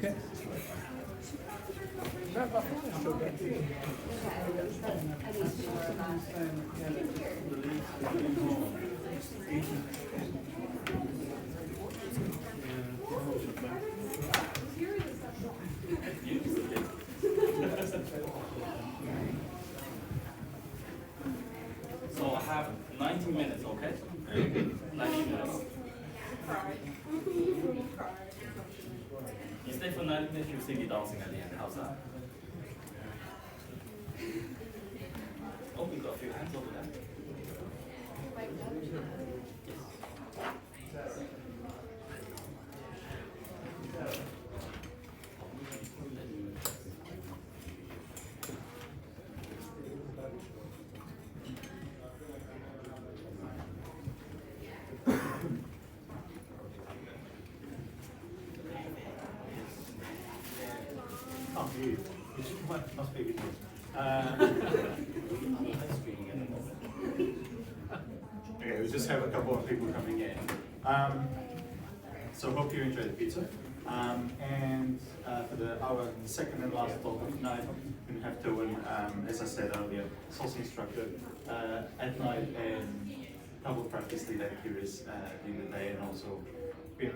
Okay. So I have 90 minutes, okay? 90 minutes. You stay for 90 minutes, you'll see me dancing at the end. How's that? Oh, we got a few hands over there. Oh, you. It must be good news. Okay, we just have a couple of people coming in. So hope you enjoy the pizza. And for our second and last talk of the night, we have Toan, as I said earlier, salsa instructor at night and Tableau practice lead at Curious in the day, and also been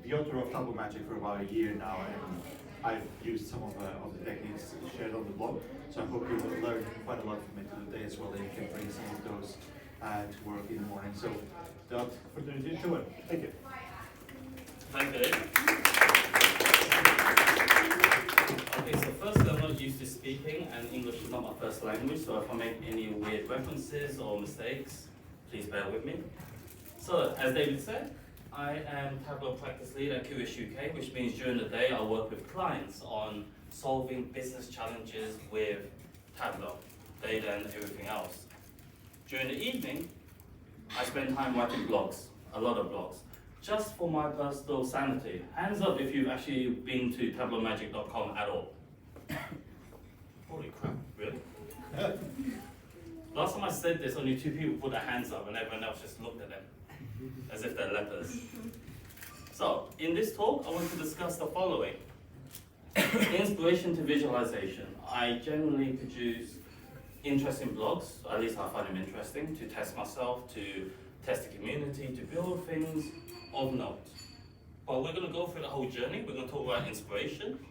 the author of Tableau Magic for about a year now, and I've used some of the techniques shared on the blog, so I hope you will learn quite a lot from it today as well, and you can bring some of those to work in the morning. So without further ado, Toan, thank you. Thank you. Okay, so firstly, I'm not used to speaking, and English is not my first language, so if I make any weird references or mistakes, please bear with me. So, as David said, I am Tableau Practice Lead at Curious UK, which means during the day I work with clients on solving business challenges with Tableau, data and everything else. During the evening, I spend time writing blogs, a lot of blogs, just for my personal sanity. Hands up if you've actually been to tablewmagic.com at all. Holy crap, really? Last time I said this, only 2 people put their hands up and everyone else just looked at them as if they're lepers. So, in this talk, I want to discuss the following. Inspiration to visualization. I generally produce interesting blogs, at least I find them interesting, to test myself, to test the community, to build things of note. But we're going to go through the whole journey. We're going to talk about inspiration.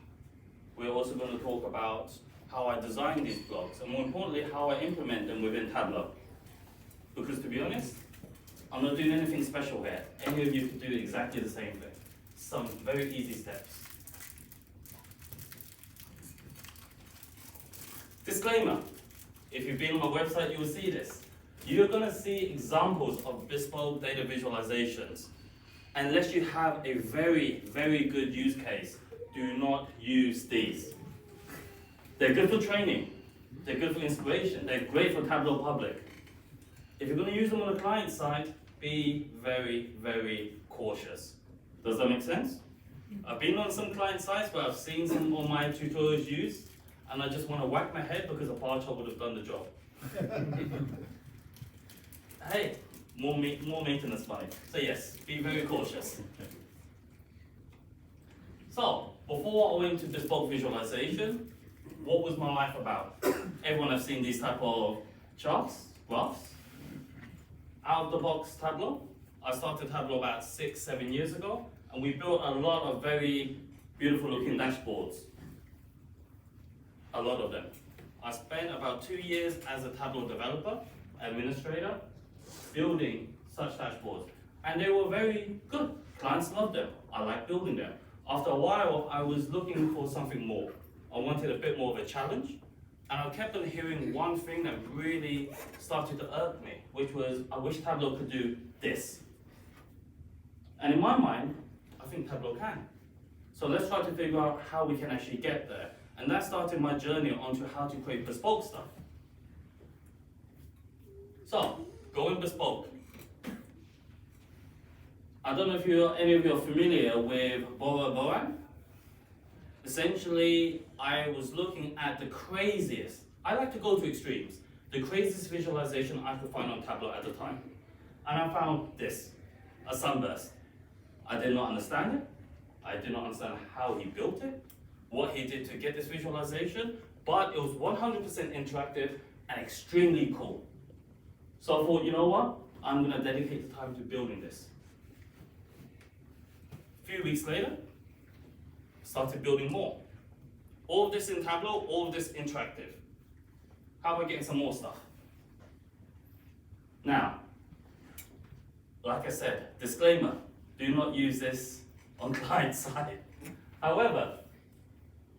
We're also going to talk about how I design these blogs, and more importantly, how I implement them within Tableau. Because to be honest, I'm not doing anything special here. Any of you can do exactly the same thing. Some very easy steps. Disclaimer, if you've been on my website, you will see this. You're going to see examples of bespoke data visualizations. Unless you have a very, very good use case, do not use these. They're good for training. They're good for inspiration. They're great for Tableau Public. If you're going to use them on the client side, be very, very cautious. Does that make sense? I've been on some client sites where I've seen some of my tutorials used, and I just want to whack my head because a bar chart would have done the job. Hey, more maintenance money. So yes, be very cautious. So, before I went to bespoke visualization, what was my life about? Everyone has seen these type of charts, graphs. Out of the box Tableau. I started Tableau about 6-7 years ago, and we built a lot of very beautiful looking dashboards. A lot of them. I spent about 2 years as a Tableau developer, administrator, building such dashboards. And they were very good. Clients loved them. I liked building them. After a while, I was looking for something more. I wanted a bit more of a challenge. And I kept on hearing one thing that really started to irk me, which was, I wish Tableau could do this. And in my mind, I think Tableau can. So let's try to figure out how we can actually get there. And that started my journey onto how to create bespoke stuff. So, going bespoke. I don't know if any of you are familiar with Toan. Essentially, I was looking at the craziest, I like to go to extremes, the craziest visualization I could find on Tableau at the time. And I found this, a sunburst. I did not understand it. I do not understand how he built it, what he did to get this visualization, but it was 100% interactive and extremely cool. So I thought, you know what? I'm gonna dedicate the time to building this. A few weeks later, started building more. All of this in Tableau, all of this interactive. How about getting some more stuff? Now, like I said, disclaimer, do not use this on client side. However,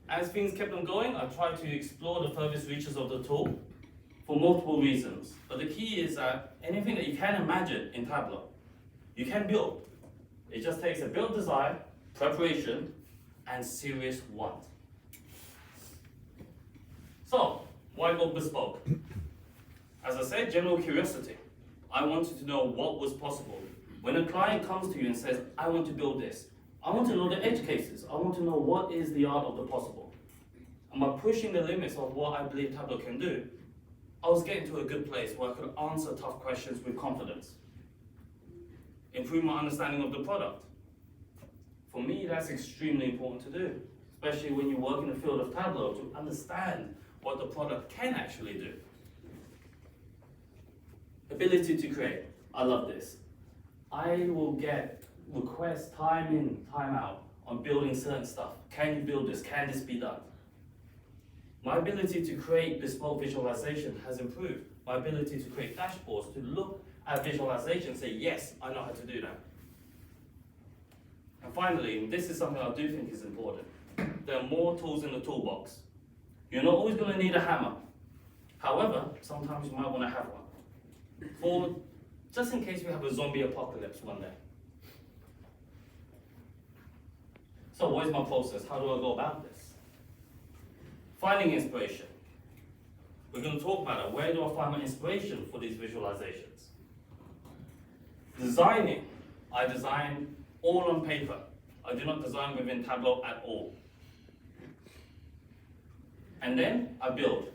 as things kept on going, I tried to explore the furthest reaches of the tool for multiple reasons. But the key is that anything that you can imagine in Tableau, you can build. It just takes a build design, preparation, and serious want. So, why go bespoke? As I said, general curiosity. I wanted to know what was possible. When a client comes to you and says, I want to build this, I want to know the edge cases. I want to know what is the art of the possible. And by pushing the limits of what I believe Tableau can do, I was getting to a good place where I could answer tough questions with confidence. Improve my understanding of the product. For me, that's extremely important to do, especially when you work in the field of Tableau, to understand what the product can actually do. Ability to create. I love this. I will get requests time in, time out on building certain stuff. Can you build this? Can this be done? My ability to create bespoke visualization has improved. My ability to create dashboards, to look at visualization and say, yes, I know how to do that. And finally, and this is something I do think is important, there are more tools in the toolbox. You're not always going to need a hammer. However, sometimes you might want to have one. For just in case we have a zombie apocalypse one day. So what is my process? How do I go about this? Finding inspiration. We're going to talk about it. Where do I find my inspiration for these visualizations? Designing. I design all on paper. I do not design within Tableau at all. And then I build.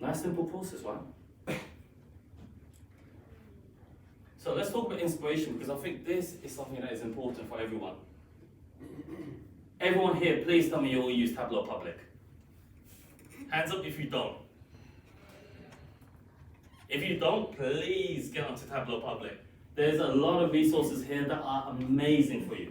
Nice simple process, right? So let's talk about inspiration, because I think this is something that is important for everyone. Everyone here, please tell me you all use Tableau Public. Hands up if you don't. If you don't, please get onto Tableau Public. There's a lot of resources here that are amazing for you.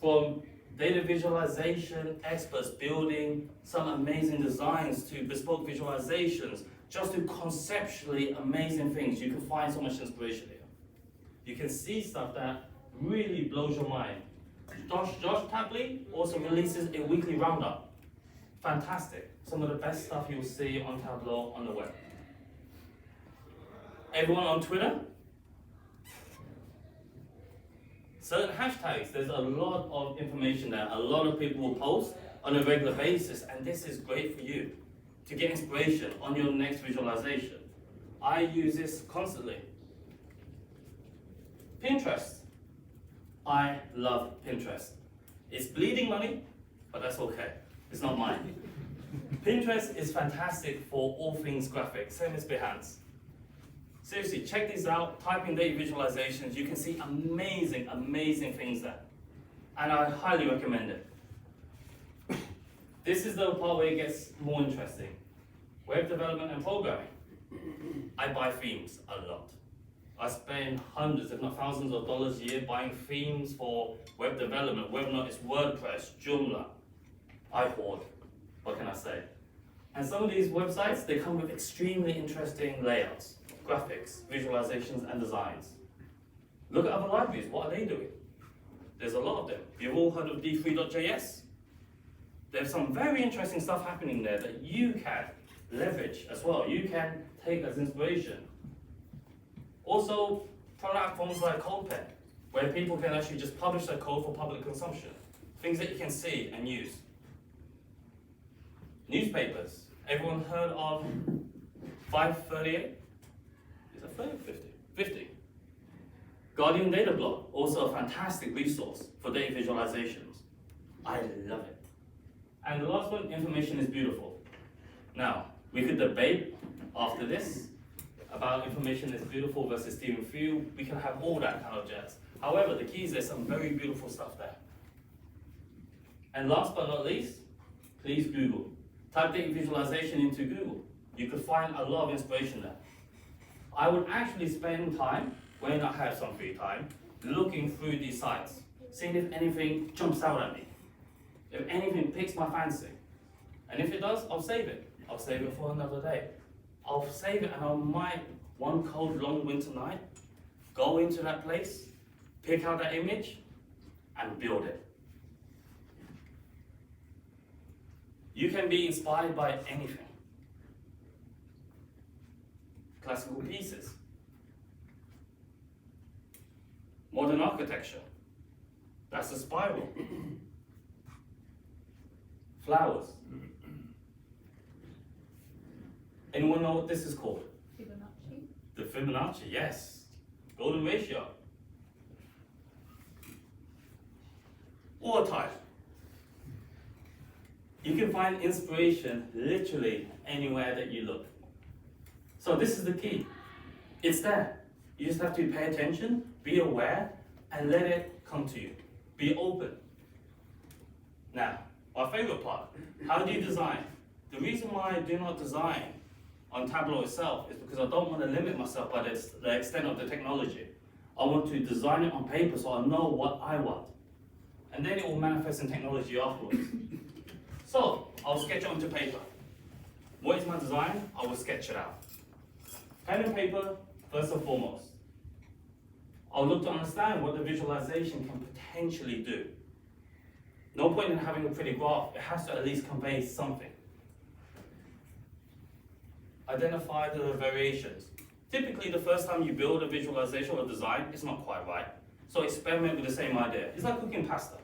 From data visualization, experts building some amazing designs to bespoke visualizations, just to conceptually amazing things. You can find so much inspiration here. You can see stuff that really blows your mind. Josh Tabley also releases a weekly roundup. Fantastic. Some of the best stuff you'll see on Tableau on the web. Everyone on Twitter? Certain hashtags, there's a lot of information there. A lot of people will post on a regular basis, and this is great for you to get inspiration on your next visualization. I use this constantly. Pinterest. I love Pinterest. It's bleeding money, but that's okay. It's not mine. Pinterest is fantastic for all things graphic, same as Behance. Seriously, check these out, type in data visualizations, you can see amazing, amazing things there. And I highly recommend it. This is the part where it gets more interesting. Web development and programming. I buy themes a lot. I spend hundreds, if not thousands of dollars a year buying themes for web development, whether or not it's WordPress, Joomla. I hoard, what can I say? And some of these websites, they come with extremely interesting layouts, graphics, visualizations, and designs. Look at other libraries, what are they doing? There's a lot of them. You've all heard of D3.js? There's some very interesting stuff happening there that you can leverage as well. You can take as inspiration. Also, platforms like CodePen, where people can actually just publish their code for public consumption. Things that you can see and use. Newspapers. Everyone heard of 538? Is that 30 or 50? 50. Guardian Data Blog, also a fantastic resource for data visualizations. I love it. And the last one, information is beautiful. Now, we could debate after this about information is beautiful versus Stephen Field. We can have all that kind of jazz. However, the key is there's some very beautiful stuff there. And last but not least, please Google. Type data visualization into Google. You could find a lot of inspiration there. I would actually spend time, when I have some free time, looking through these sites, seeing if anything jumps out at me, if anything piques my fancy. And if it does, I'll save it. I'll save it for another day. I'll save it and I might, one cold long winter night, go into that place, pick out that image, and build it. You can be inspired by anything. Classical pieces, modern architecture, that's a spiral, flowers. Anyone know what this is called? Fibonacci. The Fibonacci, yes. Golden ratio. Or type. You can find inspiration literally anywhere that you look. So this is the key. It's there. You just have to pay attention, be aware, and let it come to you. Be open. Now, our favorite part, how do you design? The reason why I do not design on Tableau itself is because I don't want to limit myself by the extent of the technology. I want to design it on paper so I know what I want. And then it will manifest in technology afterwards. So, I'll sketch it onto paper. What is my design? I will sketch it out. Pen and paper, first and foremost. I'll look to understand what the visualization can potentially do. No point in having a pretty graph, it has to at least convey something. Identify the variations. Typically, the first time you build a visualization or design, it's not quite right. So experiment with the same idea. It's like cooking pasta.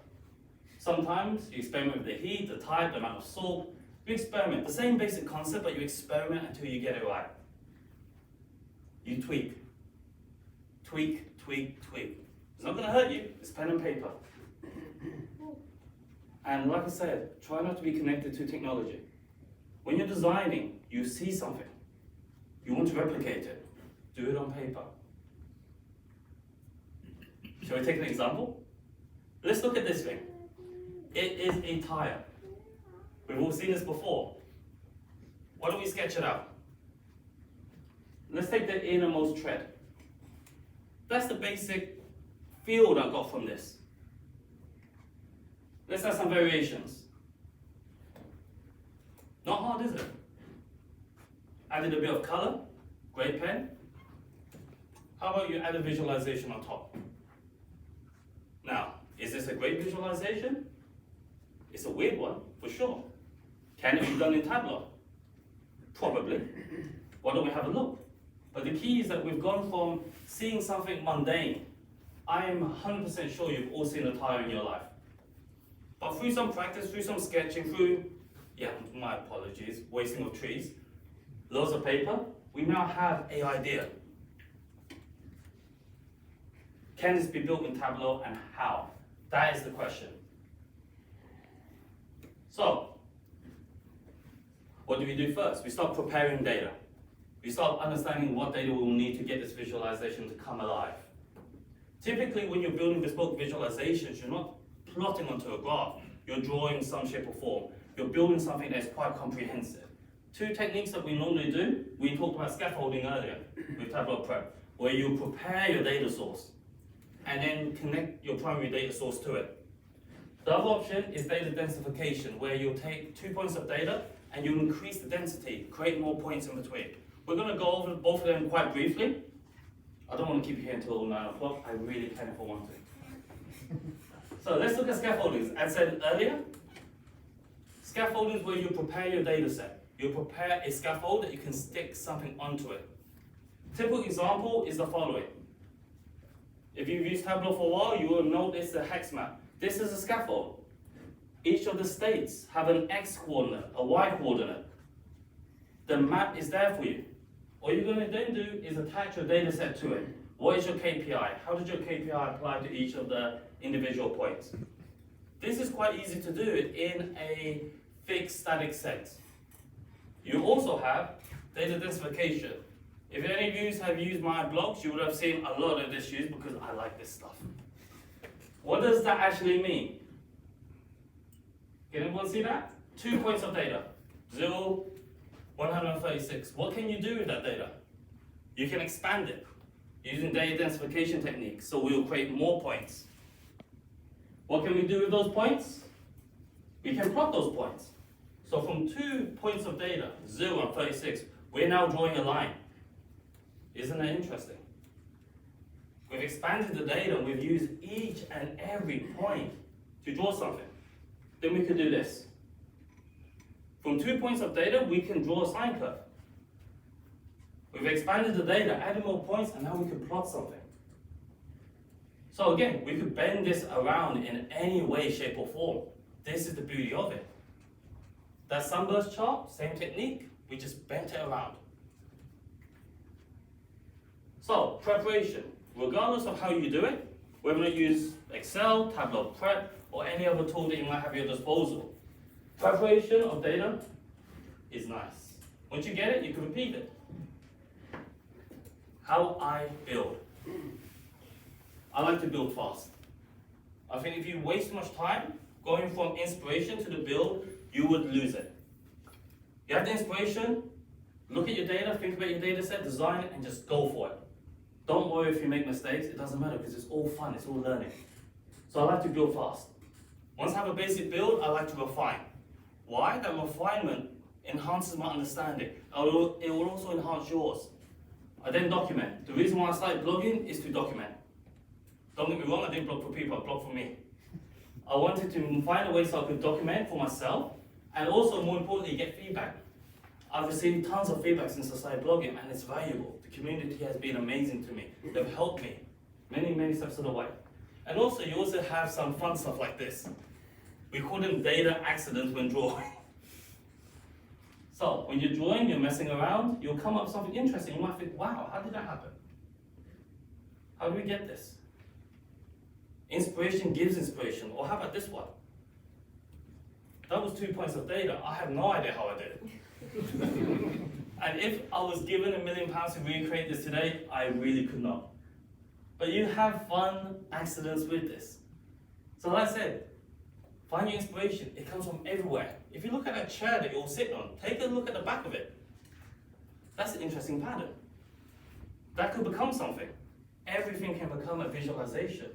Sometimes you experiment with the heat, the type, the amount of salt. You experiment. The same basic concept, but you experiment until you get it right. You tweak. Tweak, tweak, tweak. It's not going to hurt you. It's pen and paper. And like I said, try not to be connected to technology. When you're designing, you see something. You want to replicate it. Do it on paper. Shall we take an example? Let's look at this thing. It is a tire. We've all seen this before. Why don't we sketch it out? Let's take the innermost tread. That's the basic field I got from this. Let's have some variations. Not hard, is it? Added a bit of color, great pen. How about you add a visualization on top? Now, is this a great visualization? It's a weird one, for sure. Can it be done in Tableau? Probably. Why don't we have a look? But the key is that we've gone from seeing something mundane. I am 100% sure you've all seen a tire in your life. But through some practice, through some sketching, through, my apologies, wasting of trees, loads of paper, we now have an idea. Can this be built in Tableau and how? That is the question. So, what do we do first? We start preparing data. We start understanding what data we will need to get this visualization to come alive. Typically, when you're building bespoke visualizations, you're not plotting onto a graph. You're drawing some shape or form. You're building something that's quite comprehensive. Two techniques that we normally do, we talked about scaffolding earlier with Tableau Prep, where you prepare your data source and then connect your primary data source to it. The other option is data densification, where you'll take 2 points of data and you'll increase the density, create more points in between. We're going to go over both of them quite briefly. I don't want to keep you here until 9 o'clock. I really can if I want to. So let's look at scaffoldings. As said earlier, scaffolding is where you prepare your data set. You prepare a scaffold that you can stick something onto it. Typical example is the following. If you've used Tableau for a while, you will notice the hex map. This is a scaffold. Each of the states have an X coordinate, a Y coordinate. The map is there for you. All you're going to then do is attach your data set to it. What is your KPI? How does your KPI apply to each of the individual points? This is quite easy to do in a fixed static sense. You also have data densification. If any of you have used my blogs, you would have seen a lot of this used because I like this stuff. What does that actually mean? Can everyone see that? 2 points of data, 0, 136. What can you do with that data? You can expand it using data densification techniques, so we'll create more points. What can we do with those points? We can plot those points. So from 2 points of data, 0 and 36, we're now drawing a line. Isn't that interesting? We've expanded the data and we've used each and every point to draw something. Then we could do this. From 2 points of data, we can draw a sine curve. We've expanded the data, added more points, and now we can plot something. So again, we could bend this around in any way, shape, or form. This is the beauty of it. That sunburst chart, same technique, we just bent it around. So, preparation. Regardless of how you do it, whether you use Excel, Tableau Prep, or any other tool that you might have at your disposal, preparation of data is nice. Once you get it, you can repeat it. How I build. I like to build fast. I think if you waste much time going from inspiration to the build, you would lose it. You have the inspiration, look at your data, think about your data set, design it, and just go for it. Don't worry if you make mistakes, it doesn't matter because it's all fun, it's all learning. So I like to build fast. Once I have a basic build, I like to refine. Why? That refinement enhances my understanding. It will also enhance yours. I then document. The reason why I started blogging is to document. Don't get me wrong, I didn't blog for people, I blogged for me. I wanted to find a way so I could document for myself and also, more importantly, get feedback. I've received tons of feedback since I started blogging and it's valuable. The community has been amazing to me. They've helped me many steps of the way. And also, you also have some fun stuff like this. We call them data accidents when drawing. So, when you're drawing, you're messing around, you'll come up with something interesting. You might think, wow, how did that happen? How do we get this? Inspiration gives inspiration. Or how about this one? That was 2 points of data. I have no idea how I did it. And if I was given £1 million to recreate this today, I really could not. But you have fun accidents with this. So like I said, find your inspiration. It comes from everywhere. If you look at a chair that you're sitting on, take a look at the back of it. That's an interesting pattern. That could become something. Everything can become a visualization.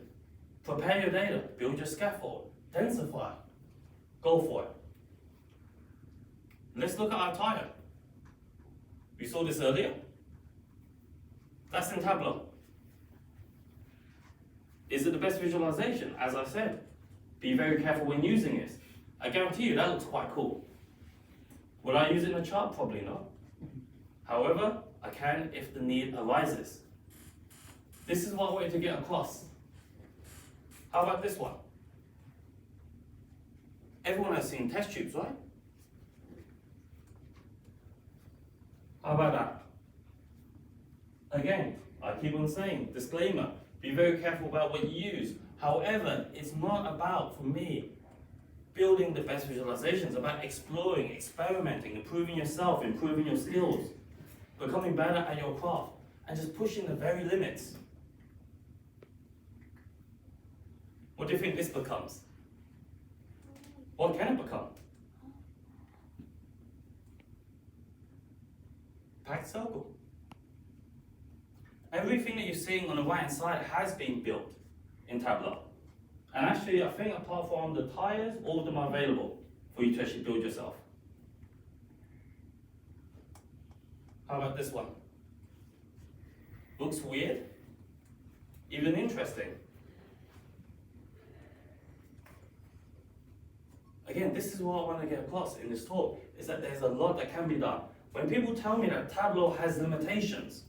Prepare your data, build your scaffold, densify, go for it. Let's look at our tire. We saw this earlier. That's in Tableau. Is it the best visualization? As I said, be very careful when using it. I guarantee you that looks quite cool. Would I use it in a chart? Probably not. However, I can if the need arises. This is what I wanted to get across. How about this one? Everyone has seen test tubes, right? How about that? Again, I keep on saying, disclaimer, be very careful about what you use. However, it's not about, for me, building the best visualizations. It's about exploring, experimenting, improving yourself, improving your skills, becoming better at your craft, and just pushing the very limits. What do you think this becomes? What can it become? Packed circle. Everything that you're seeing on the right hand side has been built in Tableau. And actually, I think apart from the tires, all of them are available for you to actually build yourself. How about this one? Looks weird, even interesting. Again, this is what I want to get across in this talk, is that there's a lot that can be done. When people tell me that Tableau has limitations,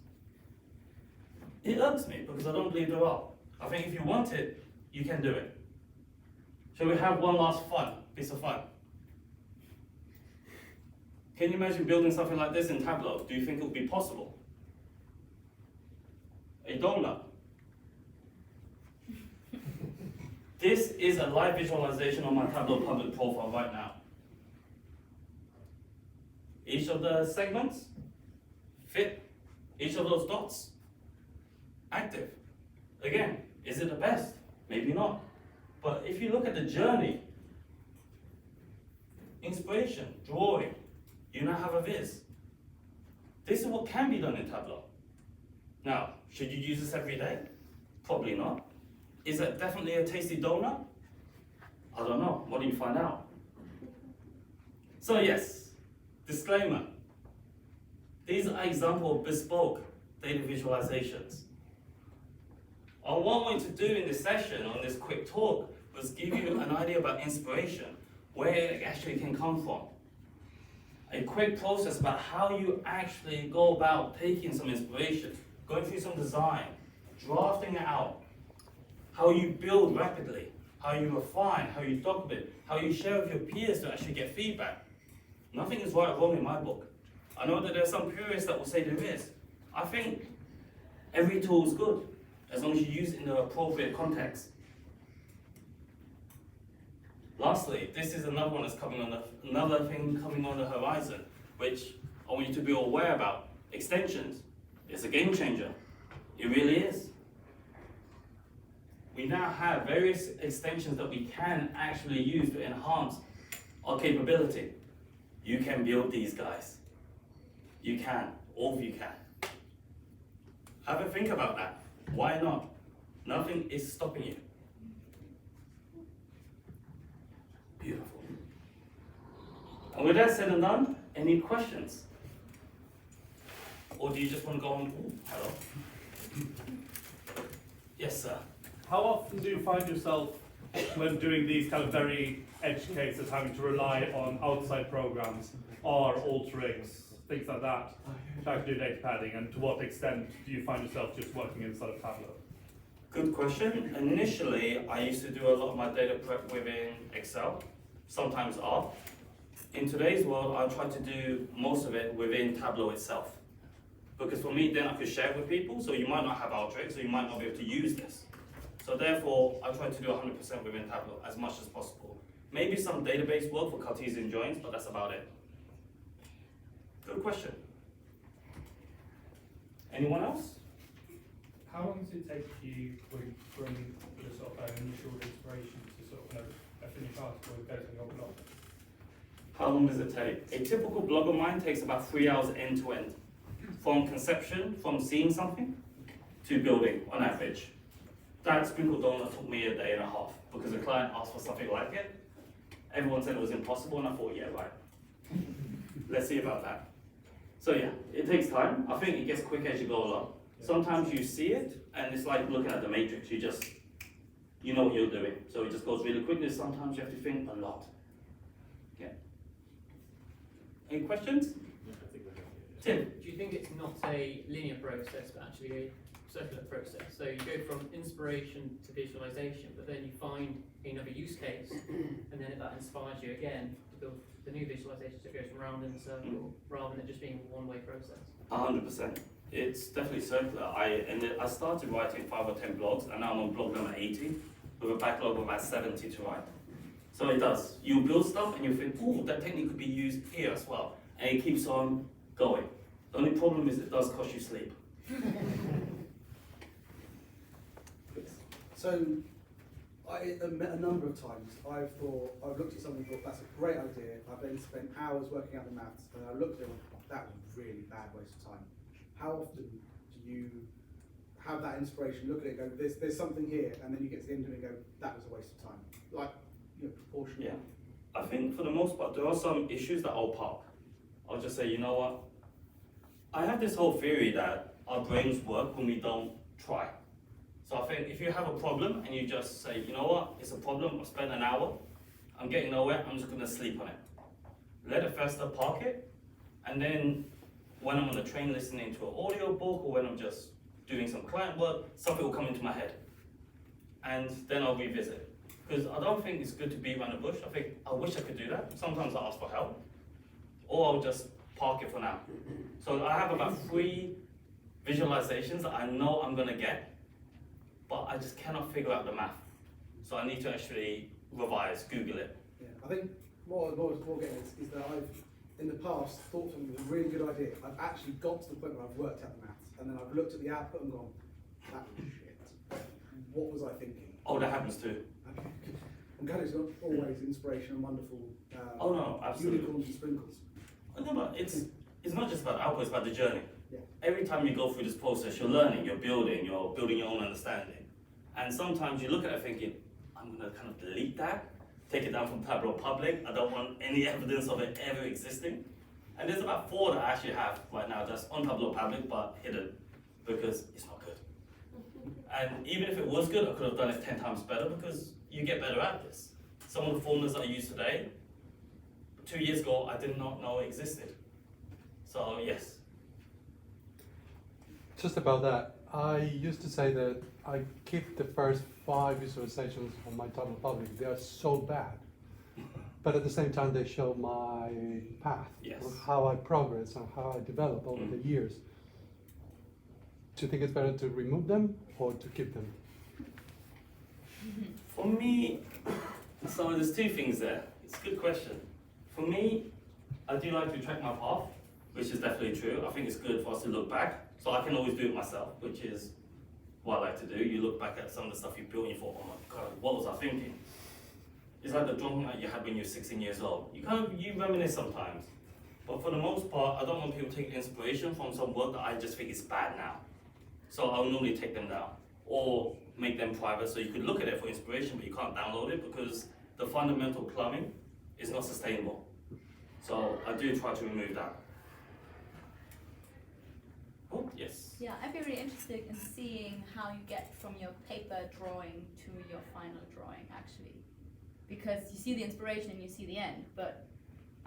it irks me because I don't believe there are. I think if you want it, you can do it. Shall we have one last piece of fun? Can you imagine building something like this in Tableau? Do you think it would be possible? A donut. This is a live visualization on my Tableau public profile right now. Each of the segments fit, each of those dots active. Again, is it the best? Maybe not. But if you look at the journey, inspiration, drawing, you now have a viz. This is what can be done in Tableau. Now, should you use this every day? Probably not. Is it definitely a tasty donut? I don't know. What do you find out? So yes, disclaimer. These are examples of bespoke data visualizations. And what I wanted to do in this session, on this quick talk, was give you an idea about inspiration, where it actually can come from. A quick process about how you actually go about taking some inspiration, going through some design, drafting it out, how you build rapidly, how you refine, how you document, how you share with your peers to actually get feedback. Nothing is right or wrong in my book. I know that there are some purists that will say there is. I think every tool is good, as long as you use it in the appropriate context. Lastly, this is another one that's another thing coming on the horizon, which I want you to be aware about. Extensions. It's a game changer. It really is. We now have various extensions that we can actually use to enhance our capability. You can build these guys. You can. All of you can. Have a think about that. Why not? Nothing is stopping you. Beautiful. And with that said and done, any questions? Or do you just want to go on? Ooh, hello. Yes, sir. How often do you find yourself, when doing these kind of very edge cases, having to rely on outside programs or alterings, things like that, trying to do data padding, and to what extent do you find yourself just working inside of Tableau? Good question. Initially, I used to do a lot of my data prep within Excel, sometimes R. In today's world, I try to do most of it within Tableau itself. Because for me, then I could share it with people, so you might not have Alteryx, so you might not be able to use this. So therefore, I try to do 100% within Tableau, as much as possible. Maybe some database work for Cartesian joins, but that's about it. Good question. Anyone else? How long does it take you from the sort of initial inspiration to sort of a finished article and go to your blog? How long does it take? A typical blog of mine takes about 3 hours end to end. From conception, from seeing something, to building, on average. That sprinkle donut took me a day and a half, because the client asked for something like it. Everyone said it was impossible, and I thought, yeah, right. Let's see about that. So yeah, it takes time. I think it gets quicker as you go along. Sometimes you see it, and it's like looking at the matrix. You know what you're doing. So it just goes really quickly. Sometimes you have to think a lot. Yeah. Any questions? Tim? Do you think it's not a linear process, but actually a circular process? So you go from inspiration to visualization, but then you find another use case, and then that inspires you again to build the new visualization, so it goes from round in a circle, rather than it just being a one-way process. 100%. It's definitely circular. I started writing 5 or 10 blogs, and now I'm on blog number 80, with a backlog of about 70 to write. So it does. You build stuff, and you think, ooh, that technique could be used here as well. And it keeps on going. The only problem is it does cost you sleep. So, a number of times I've looked at something and thought that's a great idea. I've then spent hours working out the maths, and I looked at it and thought that was a really bad waste of time. How often do you have that inspiration, look at it, go, there's something here, and then you get to the end of it and go, that was a waste of time? Like, proportionally. Yeah. I think for the most part, there are some issues that I'll park. I'll just say, you know what? I have this whole theory that our brains work when we don't try. So I think if you have a problem and you just say, you know what, it's a problem, I've spent an hour, I'm getting nowhere, I'm just gonna sleep on it. Let it fester, park it, and then when I'm on the train listening to an audio book or when I'm just doing some client work, something will come into my head. And then I'll revisit. Because I don't think it's good to beat around the bush. I think I wish I could do that. Sometimes I ask for help, or I'll just park it for now. So I have about 3 visualizations that I know I'm gonna get, but I just cannot figure out the math. So I need to actually revise, Google it. Yeah, I think what I was getting is that I've, in the past, thought something was a really good idea. I've actually got to the point where I've worked out the maths, and then I've looked at the output and gone, that was shit. What was I thinking? Oh, that happens too. I'm glad it's not always inspiration and wonderful Oh no, absolutely. unicorns and sprinkles. Oh, no, but it's not just about the output, it's about the journey. Yeah. Every time you go through this process, you're learning, you're building your own understanding. And sometimes you look at it thinking, I'm gonna kind of delete that, take it down from Tableau public, I don't want any evidence of it ever existing. And there's about 4 that I actually have right now that's on Tableau public but hidden because it's not good. And even if it was good, I could have done it 10 times better because you get better at this. Some of the formulas that I use today, 2 years ago, I did not know existed. So yes. Just about that, I used to say that I keep the first 5 visualizations on my Tableau public. They are so bad, but at the same time they show my path, Yes. of how I progress and how I develop over the years. Do you think it's better to remove them or to keep them? For me, so there's 2 things there. It's a good question. For me, I do like to track my path, which is definitely true. I think it's good for us to look back, so I can always do it myself, which is what I like to do. You look back at some of the stuff you built and you thought, oh my God, what was I thinking? It's like the drawing that you had when you were 16 years old. You reminisce sometimes. But for the most part, I don't want people taking inspiration from some work that I just think is bad now. So I'll normally take them down or make them private so you could look at it for inspiration, but you can't download it because the fundamental plumbing is not sustainable. So I do try to remove that. Oh, yes. Yeah, I'd be really interested in seeing how you get from your paper drawing to your final drawing, actually. Because you see the inspiration and you see the end, but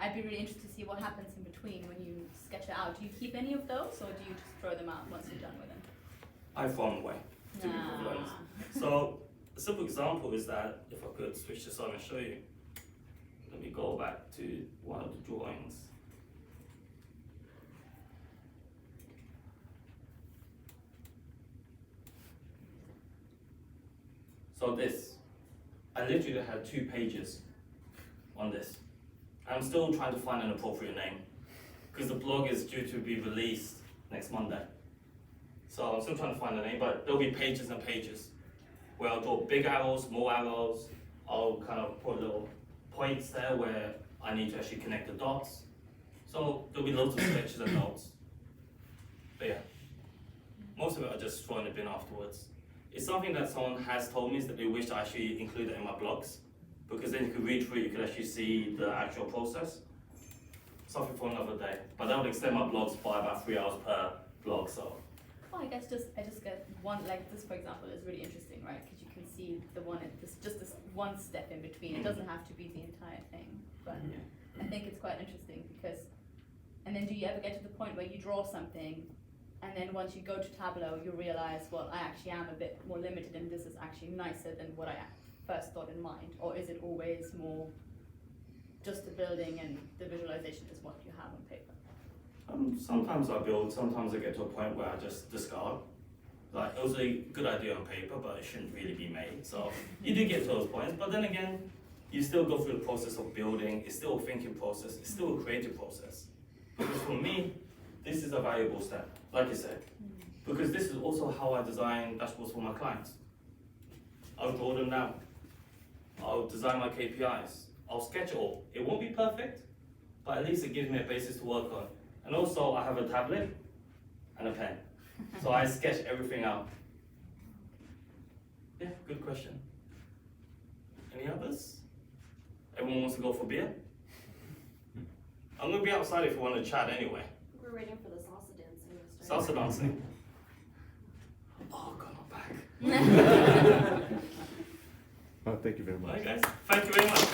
I'd be really interested to see what happens in between when you sketch it out. Do you keep any of those, or do you just throw them out once you're done with them? I throw them away, to be perfectly honest. So a simple example is that, if I could switch this on and show you. Let me go back to one of the drawings. So this, I literally had 2 pages on this. I'm still trying to find an appropriate name because the blog is due to be released next Monday. So I'm still trying to find a name, but there'll be pages and pages where I'll draw big arrows, small arrows. I'll kind of put little points there where I need to actually connect the dots. So there'll be loads of sketches and notes. But yeah, most of it I just throw in the bin afterwards. It's something that someone has told me is that they wish I actually include it in my blogs, because then you could read through it, you could actually see the actual process. Something for another day. But that would extend my blogs by about 3 hours per blog, so. Well, I just get one, like this, for example, is really interesting, right? Because you can see the one, just this one step in between. It doesn't have to be the entire thing, but I think it's quite interesting because, and then do you ever get to the point where you draw something and then once you go to Tableau, you realize, well, I actually am a bit more limited and this is actually nicer than what I first thought in mind? Or is it always more just the building and the visualization is what you have on paper? Sometimes I build, sometimes I get to a point where I just discard. Like, it was a good idea on paper, but it shouldn't really be made. So you do get to those points, but then again, you still go through the process of building. It's still a thinking process. It's still a creative process. Because for me, this is a valuable step, like you said. Because this is also how I design dashboards for my clients. I'll draw them down. I'll design my KPIs. I'll sketch it all. It won't be perfect, but at least it gives me a basis to work on. And also, I have a tablet and a pen. So I sketch everything out. Yeah, good question. Any others? Everyone wants to go for beer? I'm gonna be outside if you want to chat anyway. We're waiting for the salsa dancing. Salsa dancing. Oh, God, I'm back. Oh, thank you very much. Bye, guys. Thank you very much.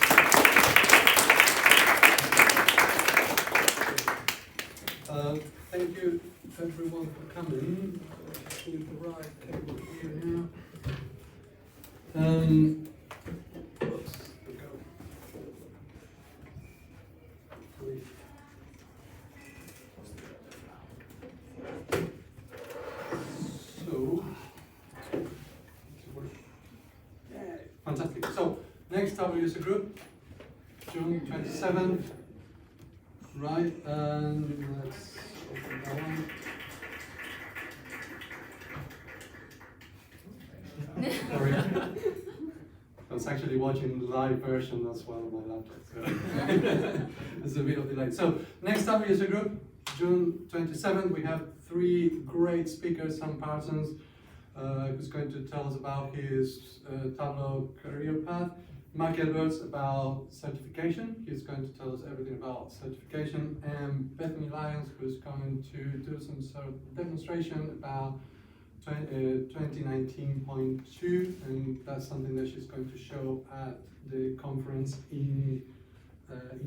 Thank you everyone for coming. With the right table here now. Oops, we go. So, fantastic. So, next Tableau user group, June 27th. Right, and let's open that one. Sorry. I was actually watching the live version as well on my laptop, so there's a bit of delay. So next up user group, June 27th, we have 3 great speakers. Sam Parsons, who's going to tell us about his Tableau career path. Mike Edwards about certification. He's going to tell us everything about certification. And Bethany Lyons, who's going to do some sort of demonstration about 2019.2, and that's something that she's going to show at the conference in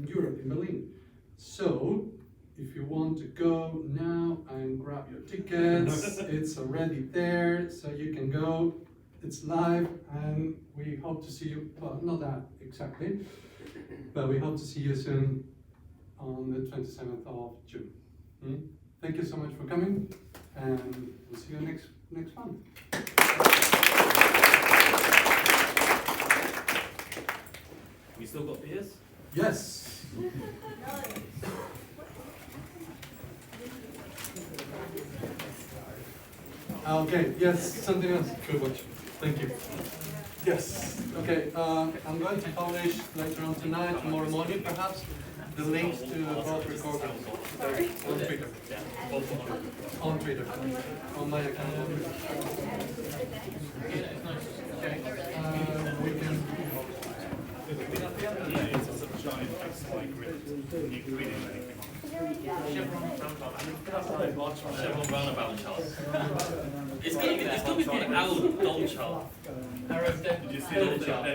Europe, in Berlin. So, if you want to go now and grab your tickets, it's already there, so you can go. It's live, and we hope to see you, well, not that exactly, but we hope to see you soon on the 27th of June. Thank you so much for coming, and we'll see you next month. We still got beers? Yes. Okay, yes, something else. Good watch. Thank you. Yes. Okay, I'm going to publish later on tonight, tomorrow morning perhaps, the links to both recordings on Twitter. On Twitter. On my account. We can. It's a giant XY grid. You can read it anything. Chevron roundabout chart. It's gonna be getting out of dome chart. Did you see the